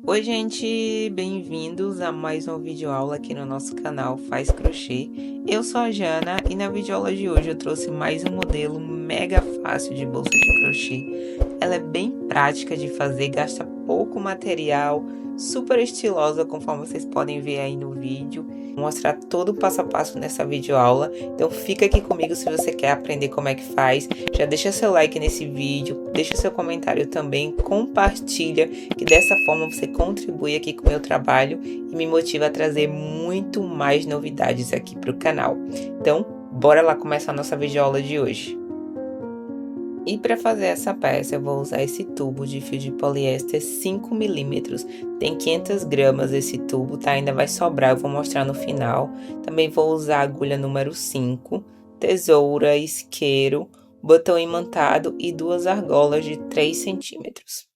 Oi, gente, bem-vindos a mais uma videoaula aqui no nosso canal Faz Crochê. Eu sou a Jana e na videoaula de hoje eu trouxe mais um modelo mega fácil de bolsa de crochê. Ela é bem prática de fazer, gasta pouco material, super estilosa, conforme vocês podem ver aí no vídeo. Vou mostrar todo o passo a passo nessa videoaula, então fica aqui comigo se você quer aprender como é que faz. Já deixa seu like nesse vídeo, deixa seu comentário também, compartilha, que dessa forma você contribui aqui com o meu trabalho e me motiva a trazer muito mais novidades aqui para o canal. Então, bora lá começar a nossa videoaula de hoje. E para fazer essa peça, eu vou usar esse tubo de fio de poliéster 5 milímetros. Tem 500 gramas esse tubo, tá? Ainda vai sobrar, eu vou mostrar no final. Também vou usar a agulha número 5, tesoura, isqueiro, botão imantado e duas argolas de 3 centímetros.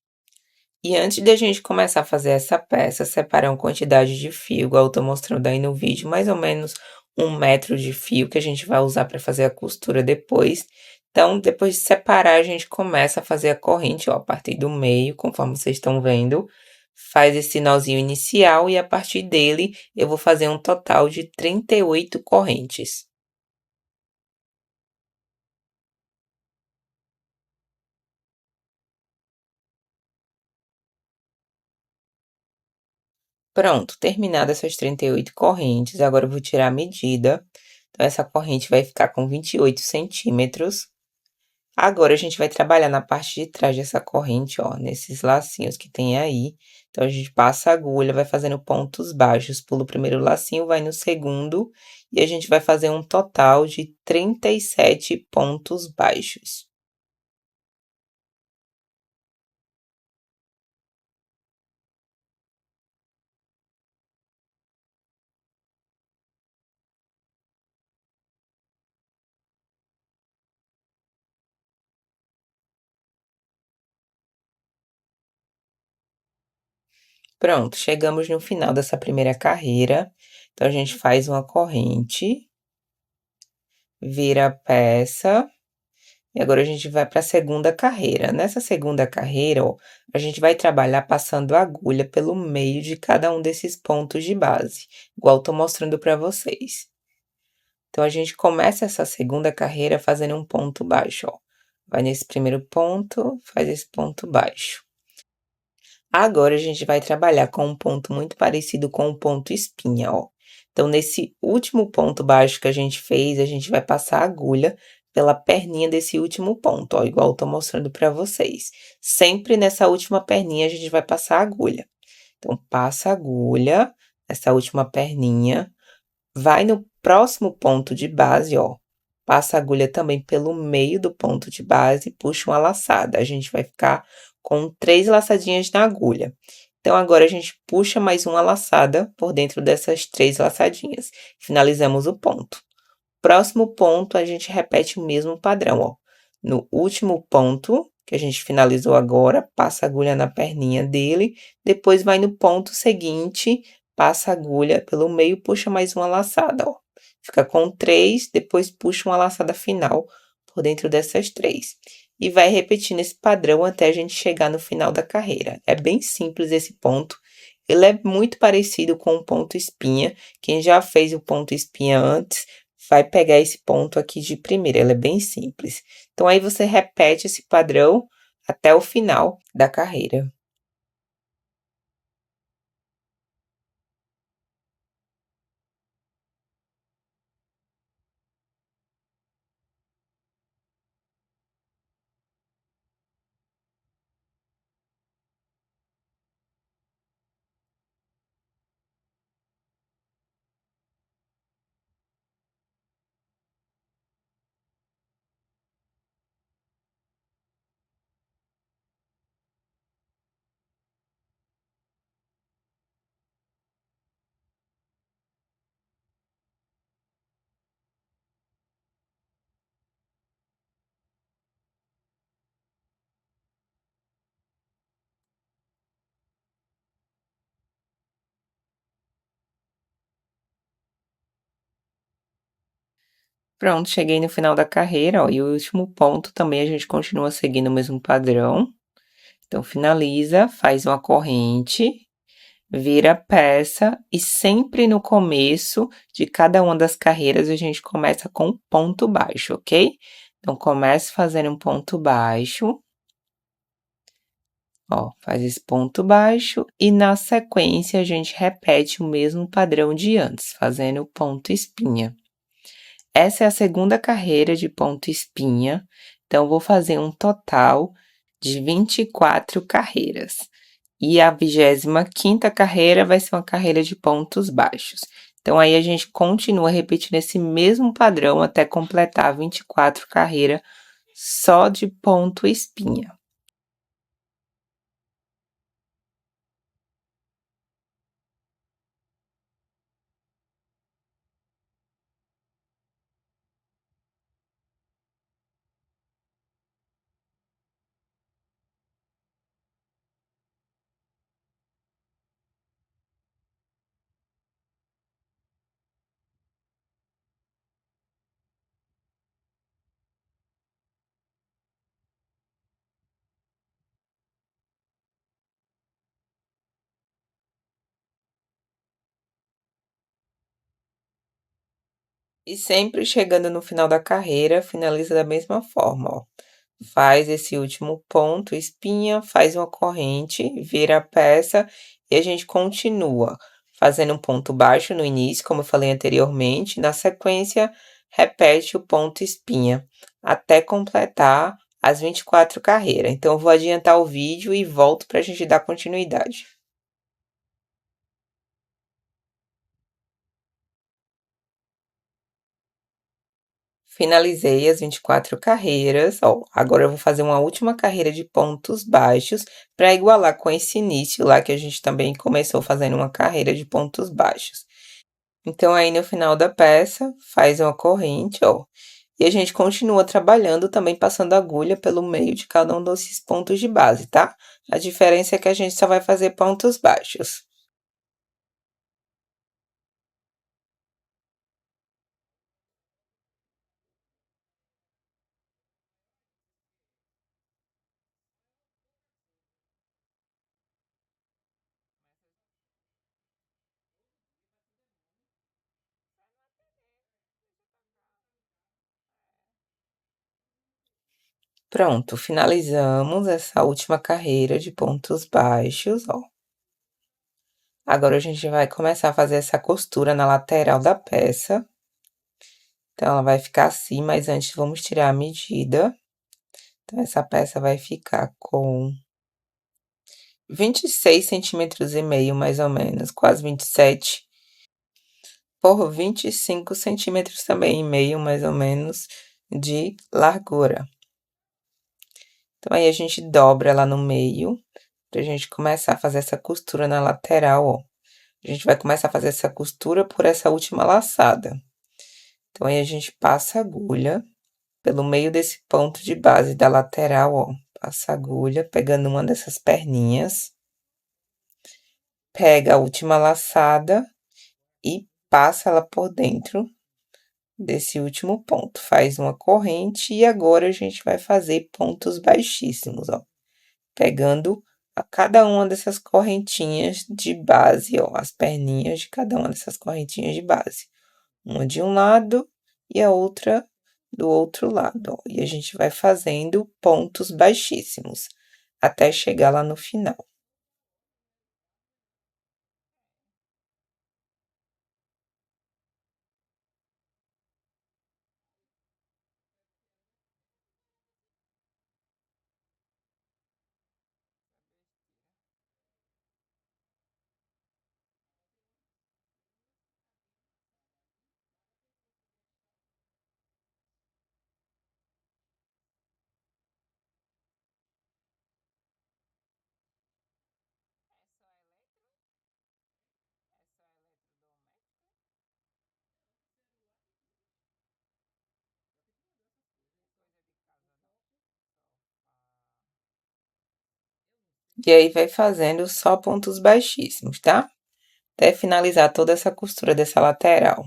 E antes de a gente começar a fazer essa peça, separar uma quantidade de fio, igual eu tô mostrando aí no vídeo, mais ou menos 1 metro de fio que a gente vai usar para fazer a costura depois. Então, depois de separar, a gente começa a fazer a corrente, ó, a partir do meio, conforme vocês estão vendo. Faz esse nozinho inicial e a partir dele eu vou fazer um total de 38 correntes. Pronto, terminadas essas 38 correntes, agora eu vou tirar a medida. Então, essa corrente vai ficar com 28 centímetros. Agora, a gente vai trabalhar na parte de trás dessa corrente, ó, nesses lacinhos que tem aí. Então, a gente passa a agulha, vai fazendo pontos baixos, pula o primeiro lacinho, vai no segundo, e a gente vai fazer um total de 37 pontos baixos. Pronto, chegamos no final dessa primeira carreira. Então, a gente faz uma corrente, vira a peça. E agora a gente vai para a segunda carreira. Nessa segunda carreira, ó, a gente vai trabalhar passando a agulha pelo meio de cada um desses pontos de base, igual eu tô mostrando para vocês. Então, a gente começa essa segunda carreira fazendo um ponto baixo, ó. Vai nesse primeiro ponto, faz esse ponto baixo. Agora, a gente vai trabalhar com um ponto muito parecido com o ponto espinha, ó. Então, nesse último ponto baixo que a gente fez, a gente vai passar a agulha pela perninha desse último ponto, ó, igual eu tô mostrando para vocês. Sempre nessa última perninha a gente vai passar a agulha. Então, passa a agulha nessa última perninha, vai no próximo ponto de base, ó, passa a agulha também pelo meio do ponto de base e puxa uma laçada. A gente vai ficar com 3 laçadinhas na agulha. Então, agora a gente puxa mais uma laçada por dentro dessas 3 laçadinhas. Finalizamos o ponto. Próximo ponto, a gente repete o mesmo padrão, ó. No último ponto, que a gente finalizou agora, passa a agulha na perninha dele, depois vai no ponto seguinte, passa a agulha pelo meio, puxa mais uma laçada, ó. Fica com 3, depois puxa uma laçada final por dentro dessas 3. E vai repetindo esse padrão até a gente chegar no final da carreira. É bem simples esse ponto. Ele é muito parecido com o ponto espinha. Quem já fez o ponto espinha antes vai pegar esse ponto aqui de primeira, ela é bem simples. Então, aí você repete esse padrão até o final da carreira. Pronto, cheguei no final da carreira, ó, e o último ponto também a gente continua seguindo o mesmo padrão. Então, finaliza, faz uma corrente, vira a peça e sempre no começo de cada uma das carreiras a gente começa com ponto baixo, ok? Então, comece fazendo um ponto baixo. Ó, faz esse ponto baixo e na sequência a gente repete o mesmo padrão de antes, fazendo o ponto espinha. Essa é a segunda carreira de ponto espinha, então vou fazer um total de 24 carreiras. E a 25ª carreira vai ser uma carreira de pontos baixos. Então aí a gente continua repetindo esse mesmo padrão até completar 24 carreiras só de ponto espinha. E sempre chegando no final da carreira, finaliza da mesma forma, ó. Faz esse último ponto, espinha, faz uma corrente, vira a peça e a gente continua fazendo um ponto baixo no início, como eu falei anteriormente, na sequência, repete o ponto espinha até completar as 24 carreiras. Então, eu vou adiantar o vídeo e volto para a gente dar continuidade. Finalizei as 24 carreiras, ó, agora eu vou fazer uma última carreira de pontos baixos para igualar com esse início lá que a gente também começou fazendo uma carreira de pontos baixos. Então, aí no final da peça, faz uma corrente, ó, e a gente continua trabalhando também passando agulha pelo meio de cada um desses pontos de base, tá? A diferença é que a gente só vai fazer pontos baixos. Pronto, finalizamos essa última carreira de pontos baixos, ó. Agora a gente vai começar a fazer essa costura na lateral da peça. Então, ela vai ficar assim, mas antes vamos tirar a medida. Então, essa peça vai ficar com 26,5 cm, mais ou menos, quase 27, por 25 cm também e meio, mais ou menos, de largura. Então, aí a gente dobra ela no meio, pra gente começar a fazer essa costura na lateral, ó. A gente vai começar a fazer essa costura por essa última laçada. Então, aí a gente passa a agulha pelo meio desse ponto de base da lateral, ó. Passa a agulha, pegando uma dessas perninhas. Pega a última laçada e passa ela por dentro desse último ponto. Faz uma corrente e agora a gente vai fazer pontos baixíssimos, ó. Pegando a cada uma dessas correntinhas de base, ó. As perninhas de cada uma dessas correntinhas de base. Uma de um lado e a outra do outro lado, ó. E a gente vai fazendo pontos baixíssimos até chegar lá no final. E aí vai fazendo só pontos baixíssimos, tá? Até finalizar toda essa costura dessa lateral.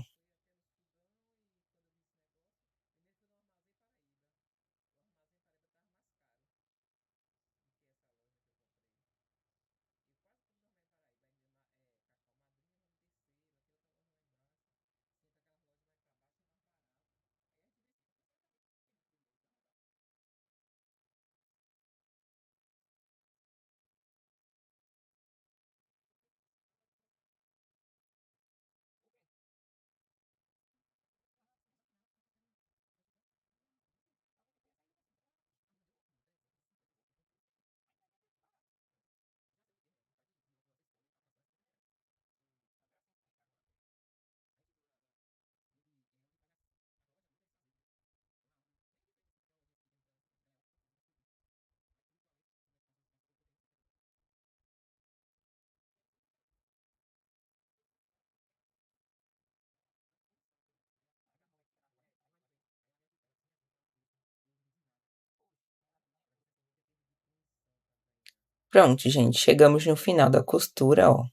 Pronto, gente, chegamos no final da costura, ó.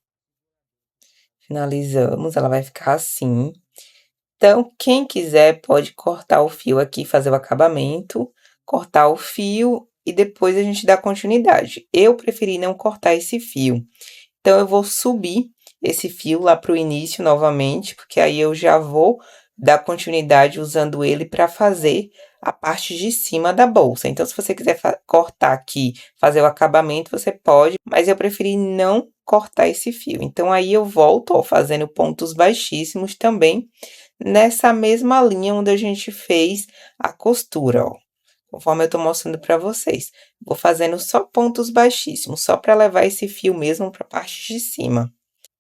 Finalizamos, ela vai ficar assim. Então, quem quiser pode cortar o fio aqui, fazer o acabamento, cortar o fio e depois a gente dá continuidade. Eu preferi não cortar esse fio. Então, eu vou subir esse fio lá para o início novamente, porque aí eu já vou dar continuidade usando ele para fazer a parte de cima da bolsa. Então, se você quiser cortar aqui, fazer o acabamento, você pode, mas eu preferi não cortar esse fio. Então, aí eu volto, ó, fazendo pontos baixíssimos também, nessa mesma linha onde a gente fez a costura, ó. Conforme eu tô mostrando para vocês. Vou fazendo só pontos baixíssimos, só para levar esse fio mesmo para a parte de cima.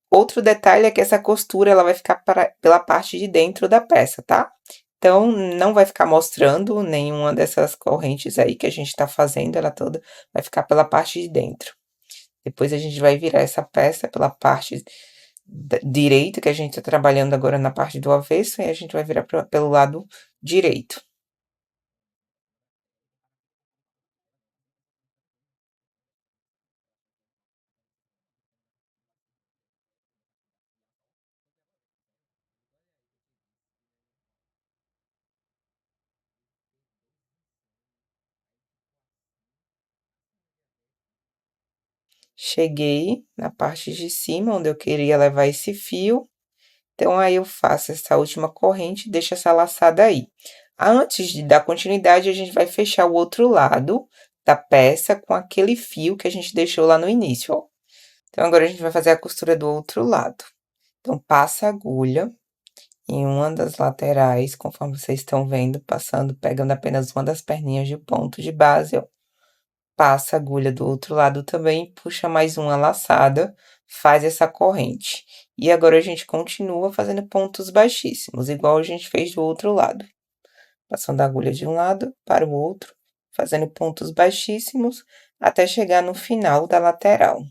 Outro detalhe é que essa costura ela vai ficar pela parte de dentro da peça, tá? Então, não vai ficar mostrando nenhuma dessas correntes aí que a gente tá fazendo, ela toda vai ficar pela parte de dentro. Depois a gente vai virar essa peça pela parte direita, que a gente tá trabalhando agora na parte do avesso, e a gente vai virar pelo lado direito. Cheguei na parte de cima, onde eu queria levar esse fio, então aí eu faço essa última corrente e deixo essa laçada aí. Antes de dar continuidade, a gente vai fechar o outro lado da peça com aquele fio que a gente deixou lá no início, ó. Então, agora a gente vai fazer a costura do outro lado. Então, passa a agulha em uma das laterais, conforme vocês estão vendo, passando, pegando apenas uma das perninhas de ponto de base, ó. Passa a agulha do outro lado também, puxa mais uma laçada, faz essa corrente. E agora a gente continua fazendo pontos baixíssimos, igual a gente fez do outro lado. Passando a agulha de um lado para o outro, fazendo pontos baixíssimos, até chegar no final da lateral.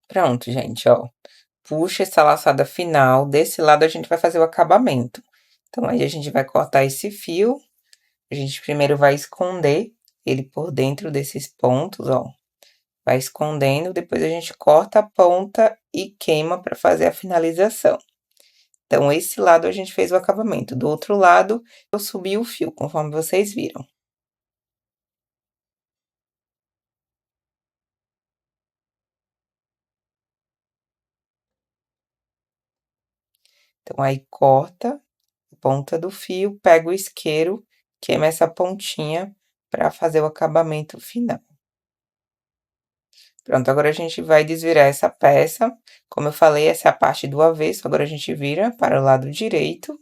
Pronto, gente, ó. Puxa essa laçada final, desse lado a gente vai fazer o acabamento. Então, aí a gente vai cortar esse fio, a gente primeiro vai esconder ele por dentro desses pontos, ó. Vai escondendo, depois a gente corta a ponta e queima para fazer a finalização. Então, esse lado a gente fez o acabamento, do outro lado eu subi o fio, conforme vocês viram. Então, aí corta a ponta do fio, pega o isqueiro, queima essa pontinha para fazer o acabamento final. Pronto, agora a gente vai desvirar essa peça. Como eu falei, essa é a parte do avesso, agora a gente vira para o lado direito,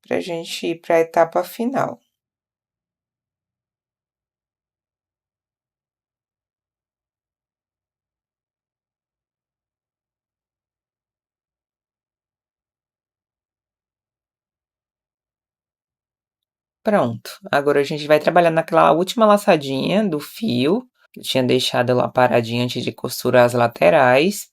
pra gente ir para a etapa final. Pronto, agora a gente vai trabalhar naquela última laçadinha do fio, que eu tinha deixado ela paradinha antes de costurar as laterais.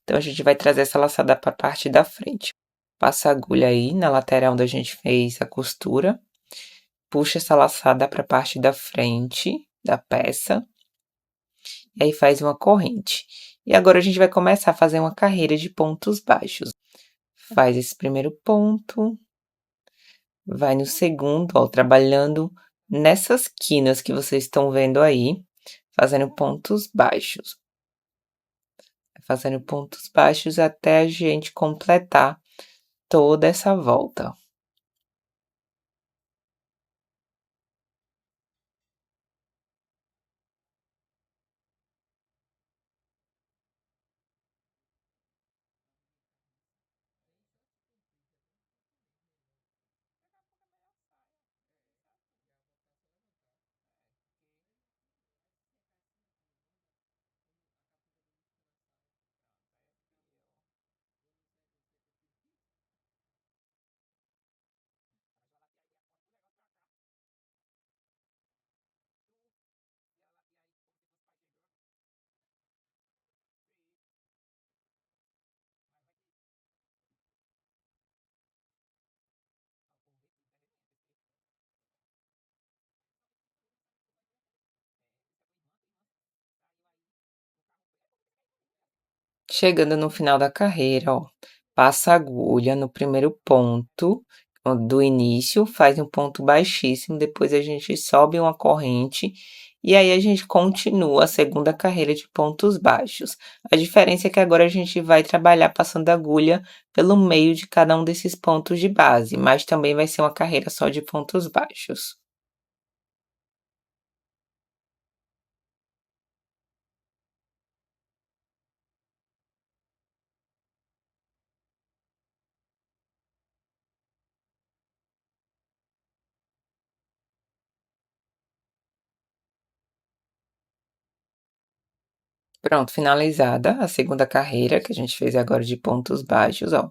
Então, a gente vai trazer essa laçada para a parte da frente. Passa a agulha aí na lateral onde a gente fez a costura, puxa essa laçada para a parte da frente da peça, e aí faz uma corrente. E agora a gente vai começar a fazer uma carreira de pontos baixos. Faz esse primeiro ponto, vai no segundo, ó, trabalhando nessas quinas que vocês estão vendo aí, fazendo pontos baixos. Fazendo pontos baixos até a gente completar toda essa volta. Chegando no final da carreira, ó, passa a agulha no primeiro ponto do início, faz um ponto baixíssimo, depois a gente sobe uma corrente e aí a gente continua a segunda carreira de pontos baixos. A diferença é que agora a gente vai trabalhar passando a agulha pelo meio de cada um desses pontos de base, mas também vai ser uma carreira só de pontos baixos. Pronto, finalizada a segunda carreira que a gente fez agora de pontos baixos, ó.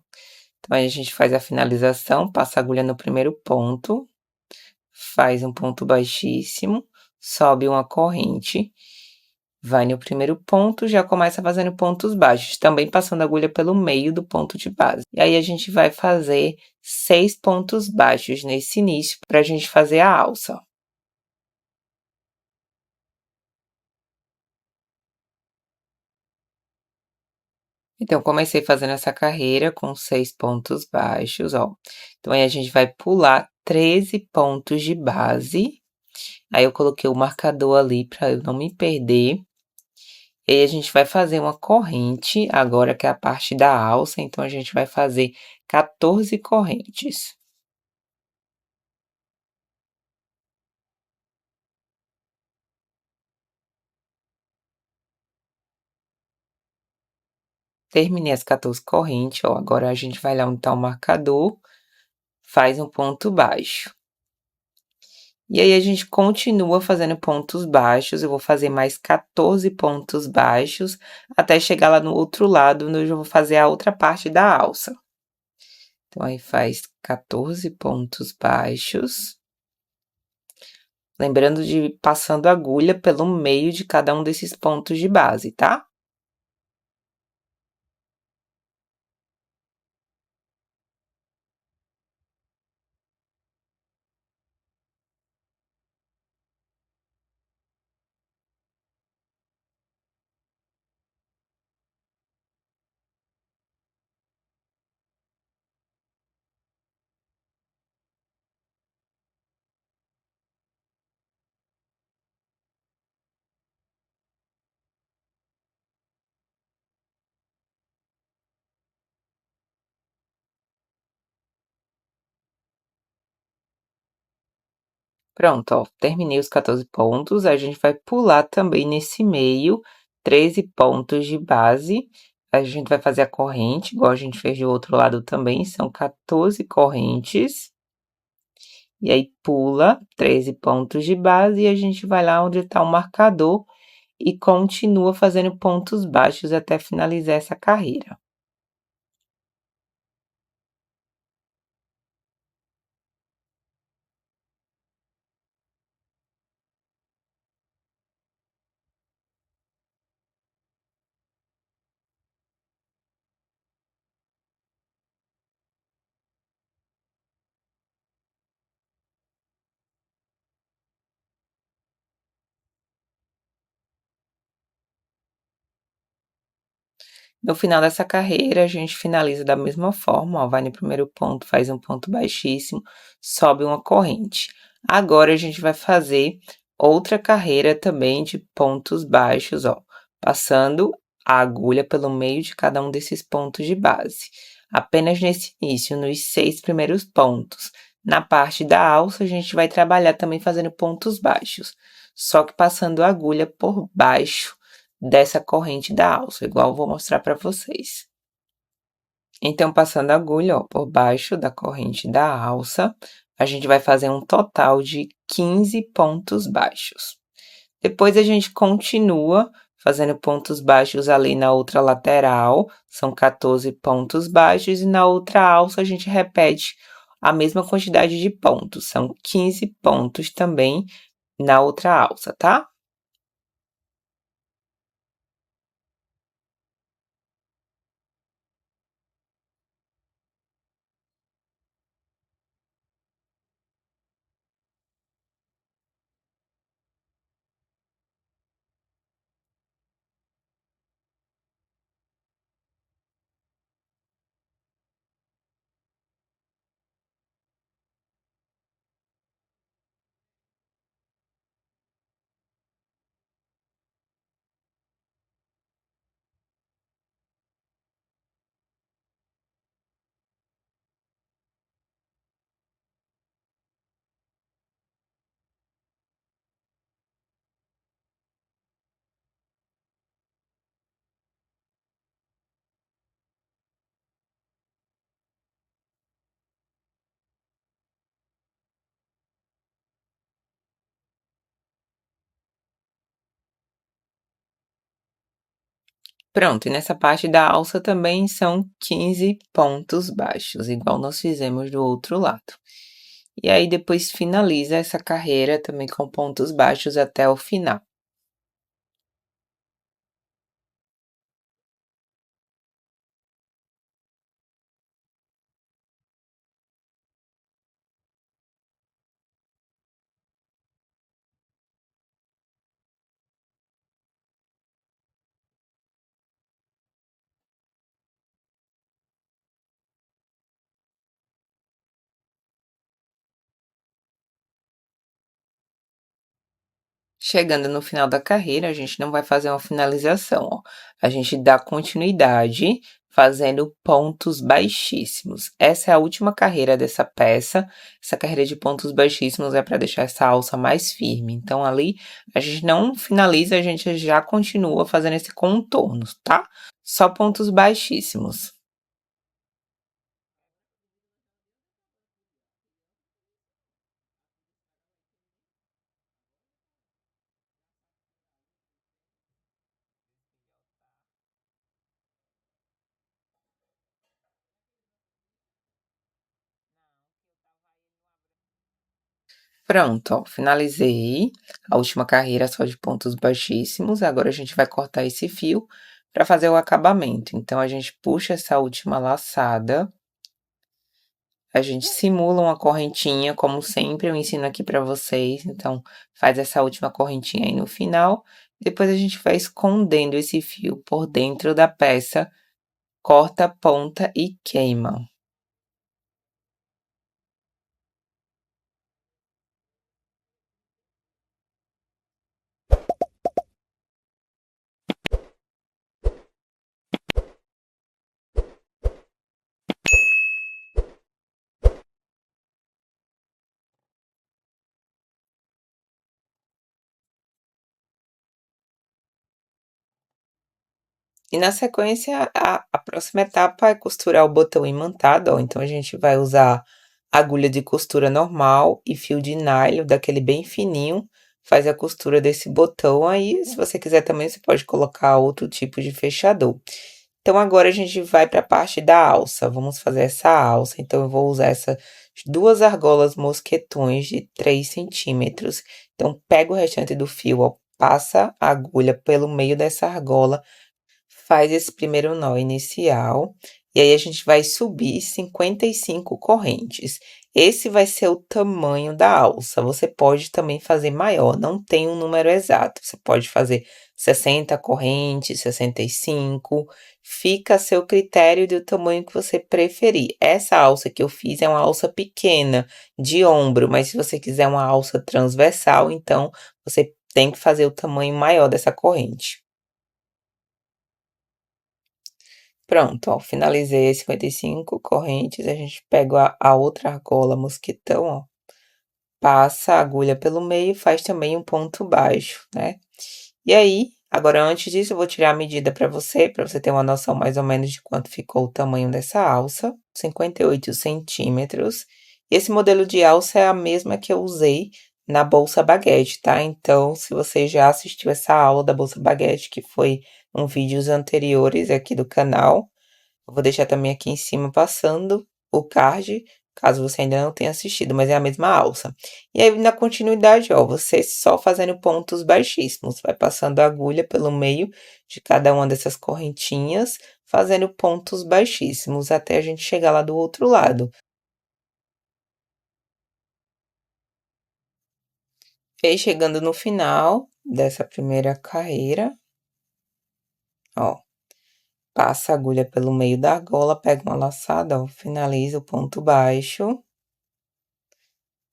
Então, aí a gente faz a finalização, passa a agulha no primeiro ponto, faz um ponto baixíssimo, sobe uma corrente, vai no primeiro ponto, já começa fazendo pontos baixos, também passando a agulha pelo meio do ponto de base. E aí a gente vai fazer 6 pontos baixos nesse início para a gente fazer a alça. Então, comecei fazendo essa carreira com 6 pontos baixos, ó. Então, aí a gente vai pular 13 pontos de base. Aí eu coloquei o marcador ali para eu não me perder. E aí a gente vai fazer uma corrente, agora que é a parte da alça, então a gente vai fazer 14 correntes. Terminei as 14 correntes, ó, agora a gente vai lá onde tá o marcador, faz um ponto baixo. E aí a gente continua fazendo pontos baixos, eu vou fazer mais 14 pontos baixos, até chegar lá no outro lado, onde eu já vou fazer a outra parte da alça. Então aí faz 14 pontos baixos. Lembrando de ir passando a agulha pelo meio de cada um desses pontos de base, tá? Pronto, ó, terminei os 14 pontos, a gente vai pular também nesse meio 13 pontos de base. A gente vai fazer a corrente, igual a gente fez do outro lado também, são 14 correntes. E aí pula 13 pontos de base e a gente vai lá onde está o marcador e continua fazendo pontos baixos até finalizar essa carreira. No final dessa carreira, a gente finaliza da mesma forma, ó, vai no primeiro ponto, faz um ponto baixíssimo, sobe uma corrente. Agora a gente vai fazer outra carreira também de pontos baixos, ó, passando a agulha pelo meio de cada um desses pontos de base. Apenas nesse início, nos 6 primeiros pontos. Na parte da alça, a gente vai trabalhar também fazendo pontos baixos, só que passando a agulha por baixo dessa corrente da alça, igual eu vou mostrar para vocês. Então, passando a agulha, ó, por baixo da corrente da alça, a gente vai fazer um total de 15 pontos baixos. Depois a gente continua fazendo pontos baixos ali na outra lateral, são 14 pontos baixos, e na outra alça a gente repete a mesma quantidade de pontos, são 15 pontos também na outra alça, tá? Pronto, e nessa parte da alça também são 15 pontos baixos, igual nós fizemos do outro lado. E aí depois finaliza essa carreira também com pontos baixos até o final. Chegando no final da carreira, a gente não vai fazer uma finalização, ó. A gente dá continuidade fazendo pontos baixíssimos. Essa é a última carreira dessa peça. Essa carreira de pontos baixíssimos é para deixar essa alça mais firme. Então, ali a gente não finaliza, a gente já continua fazendo esse contorno, tá? Só pontos baixíssimos. Pronto, ó, finalizei a última carreira só de pontos baixíssimos. Agora a gente vai cortar esse fio para fazer o acabamento. Então, a gente puxa essa última laçada, a gente simula uma correntinha, como sempre eu ensino aqui para vocês. Então, faz essa última correntinha aí no final. Depois a gente vai escondendo esse fio por dentro da peça, corta a ponta e queima. E na sequência, a próxima etapa é costurar o botão imantado, ó. Então, a gente vai usar agulha de costura normal e fio de nylon, daquele bem fininho, faz a costura desse botão aí. Se você quiser também, você pode colocar outro tipo de fechador. Então, agora a gente vai para a parte da alça. Vamos fazer essa alça. Então, eu vou usar essas duas argolas mosquetões de 3 centímetros. Então, pega o restante do fio, ó, passa a agulha pelo meio dessa argola, faz esse primeiro nó inicial, e aí a gente vai subir 55 correntes. Esse vai ser o tamanho da alça. Você pode também fazer maior, não tem um número exato. Você pode fazer 60 correntes, 65, fica a seu critério do tamanho que você preferir. Essa alça que eu fiz é uma alça pequena, de ombro, mas se você quiser uma alça transversal, então você tem que fazer o tamanho maior dessa corrente. Pronto, ó, finalizei as 55 correntes, a gente pega a outra argola mosquitão, ó, passa a agulha pelo meio e faz também um ponto baixo, né. E aí, agora antes disso eu vou tirar a medida para você ter uma noção mais ou menos de quanto ficou o tamanho dessa alça, 58 centímetros. E esse modelo de alça é a mesma que eu usei na bolsa baguete, tá. Então, se você já assistiu essa aula da bolsa baguete, que foi um vídeos anteriores aqui do canal, eu vou deixar também aqui em cima passando o card, caso você ainda não tenha assistido, mas é a mesma alça. E aí, na continuidade, ó, você só fazendo pontos baixíssimos, vai passando a agulha pelo meio de cada uma dessas correntinhas, fazendo pontos baixíssimos, até a gente chegar lá do outro lado. E aí, chegando no final dessa primeira carreira, ó, passa a agulha pelo meio da argola, pega uma laçada, ó, finaliza o ponto baixo.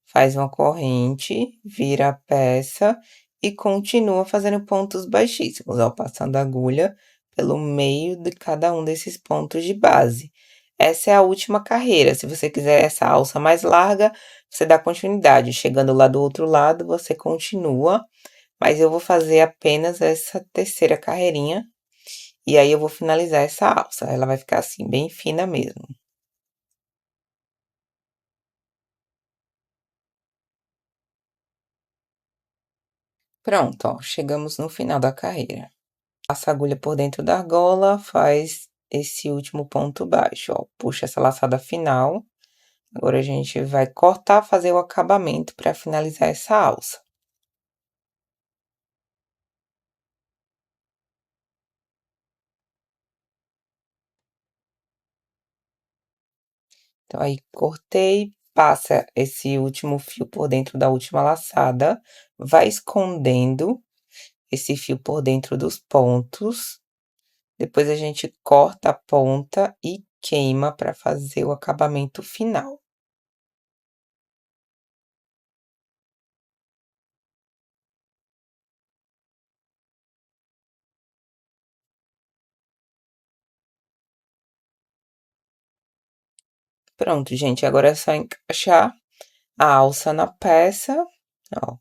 Faz uma corrente, vira a peça e continua fazendo pontos baixíssimos, ó, passando a agulha pelo meio de cada um desses pontos de base. Essa é a última carreira, se você quiser essa alça mais larga, você dá continuidade, chegando lá do outro lado, você continua, mas eu vou fazer apenas essa terceira carreirinha, e aí eu vou finalizar essa alça, ela vai ficar assim, bem fina mesmo. Pronto, ó, chegamos no final da carreira. Passa a agulha por dentro da argola, faz esse último ponto baixo, ó, puxa essa laçada final. Agora a gente vai cortar, fazer o acabamento para finalizar essa alça. Então aí cortei, passa esse último fio por dentro da última laçada, vai escondendo esse fio por dentro dos pontos. Depois a gente corta a ponta e queima para fazer o acabamento final. Pronto, gente, agora é só encaixar a alça na peça, ó.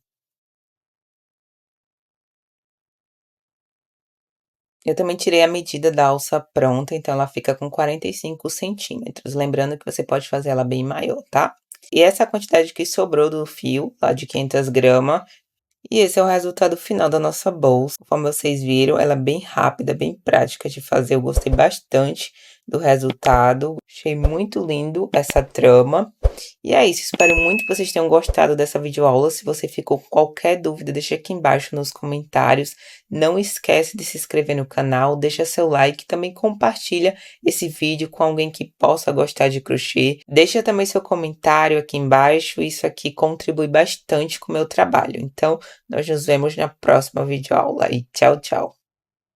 Eu também tirei a medida da alça pronta, então ela fica com 45 centímetros, lembrando que você pode fazer ela bem maior, tá? E essa é a quantidade que sobrou do fio, lá de 500 gramas, e esse é o resultado final da nossa bolsa. Como vocês viram, ela é bem rápida, bem prática de fazer. Eu gostei bastante do resultado. Achei muito lindo essa trama. E é isso, espero muito que vocês tenham gostado dessa videoaula. Se você ficou com qualquer dúvida, deixa aqui embaixo nos comentários. Não esquece de se inscrever no canal, deixa seu like, também compartilha esse vídeo com alguém que possa gostar de crochê. Deixa também seu comentário aqui embaixo, isso aqui contribui bastante com o meu trabalho. Então, nós nos vemos na próxima videoaula e tchau, tchau!